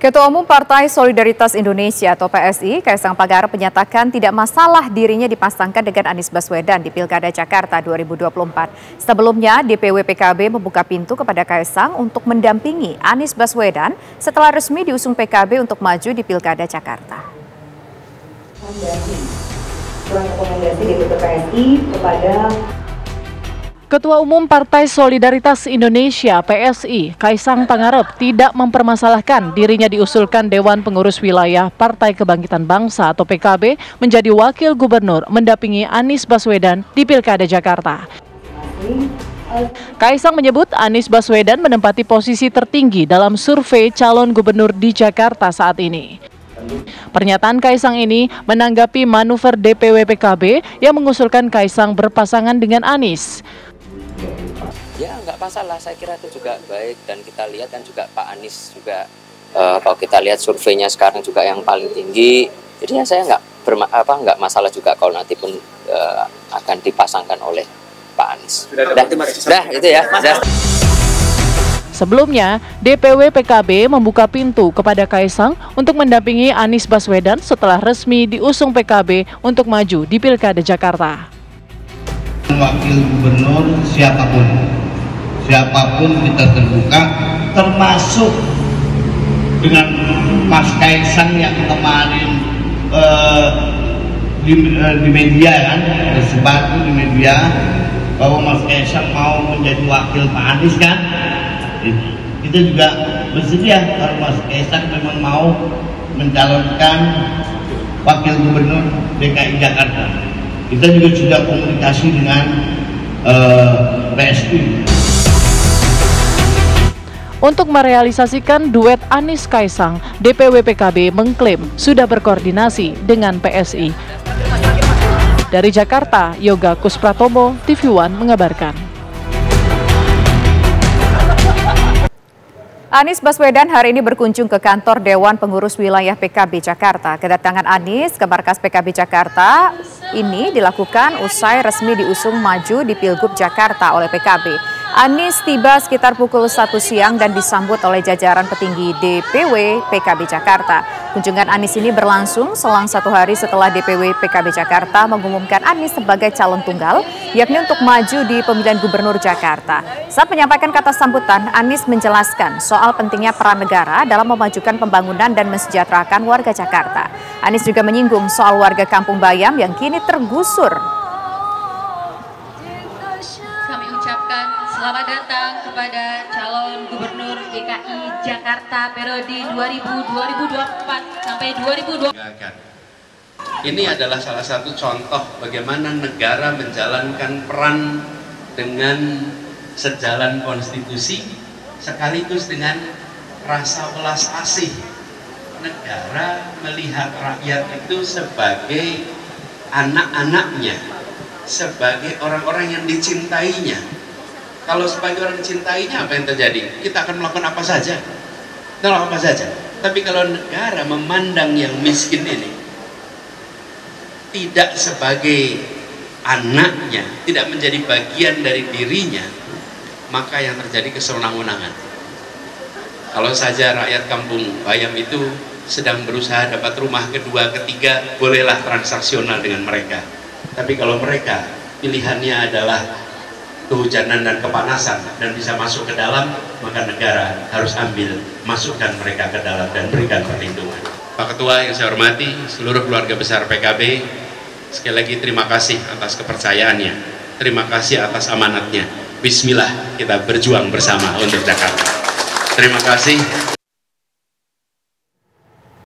Ketua Umum Partai Solidaritas Indonesia atau PSI, Kaisang Pangarep menyatakan tidak masalah dirinya dipasangkan dengan Anies Baswedan di Pilkada Jakarta 2024. Sebelumnya, DPW PKB membuka pintu kepada Kaisang untuk mendampingi Anies Baswedan setelah resmi diusung PKB untuk maju di Pilkada Jakarta. Rekomendasi DPW PSI kepada Ketua Umum Partai Solidaritas Indonesia (PSI), Kaisang Pangarep tidak mempermasalahkan dirinya diusulkan Dewan Pengurus Wilayah Partai Kebangkitan Bangsa atau PKB menjadi wakil gubernur mendampingi Anies Baswedan di Pilkada Jakarta. Kaisang menyebut Anies Baswedan menempati posisi tertinggi dalam survei calon gubernur di Jakarta saat ini. Pernyataan Kaisang ini menanggapi manuver DPW PKB yang mengusulkan Kaisang berpasangan dengan Anies. Ya nggak masalah, saya kira itu juga baik, dan kita lihat kan juga Pak Anies juga kalau kita lihat surveinya sekarang juga yang paling tinggi, jadi ya saya nggak masalah juga kalau nanti pun akan dipasangkan oleh Pak Anies. Sudah itu ya. Sebelumnya, DPW PKB membuka pintu kepada Kaisang untuk mendampingi Anies Baswedan setelah resmi diusung PKB untuk maju di Pilkada Jakarta. Wakil gubernur siapapun kita terbuka, termasuk dengan Mas Kaisang yang kemarin di media kan, tersebar di media bahwa Mas Kaisang mau menjadi wakil Pak Anies kan. Kita juga bersedia kalau Mas Kaisang memang mau mencalonkan wakil gubernur DKI Jakarta. Kita juga sudah komunikasi dengan PSI. Untuk merealisasikan duet Anies Kaisang, DPW PKB mengklaim sudah berkoordinasi dengan PSI. Dari Jakarta, Yoga Kuspratomo, TV One mengabarkan. Anies Baswedan hari ini berkunjung ke kantor Dewan Pengurus Wilayah PKB Jakarta. Kedatangan Anies ke markas PKB Jakarta ini dilakukan usai resmi diusung maju di Pilgub Jakarta oleh PKB. Anies tiba sekitar pukul 1 siang dan disambut oleh jajaran petinggi DPW PKB Jakarta. Kunjungan Anies ini berlangsung selang 1 hari setelah DPW PKB Jakarta mengumumkan Anies sebagai calon tunggal, yakni untuk maju di pemilihan gubernur Jakarta. Saat menyampaikan kata sambutan, Anies menjelaskan soal pentingnya peran negara dalam memajukan pembangunan dan mensejahterakan warga Jakarta. Anies juga menyinggung soal warga Kampung Bayam yang kini tergusur. Kami ucapkan selamat datang kepada calon gubernur DKI Jakarta periode 2024 sampai 2020. Ini adalah salah satu contoh bagaimana negara menjalankan peran dengan sejalan konstitusi sekaligus dengan rasa welas asih. Negara melihat rakyat itu sebagai anak-anaknya, sebagai orang-orang yang dicintainya. Kalau sebagai orang dicintainya, apa yang terjadi? Kita akan melakukan apa saja. Kita melakukan apa saja. Tapi kalau negara memandang yang miskin ini tidak sebagai anaknya, tidak menjadi bagian dari dirinya, maka yang terjadi kesewenang-wenangan. Kalau saja rakyat Kampung Bayam itu sedang berusaha dapat rumah kedua, ketiga, bolehlah transaksional dengan mereka. Tapi kalau mereka pilihannya adalah kehujanan dan kepanasan dan bisa masuk ke dalam, maka negara harus ambil, masukkan mereka ke dalam dan berikan perlindungan. Pak Ketua yang saya hormati, seluruh keluarga besar PKB, sekali lagi terima kasih atas kepercayaannya, terima kasih atas amanatnya. Bismillah, kita berjuang bersama untuk Jakarta. Terima kasih.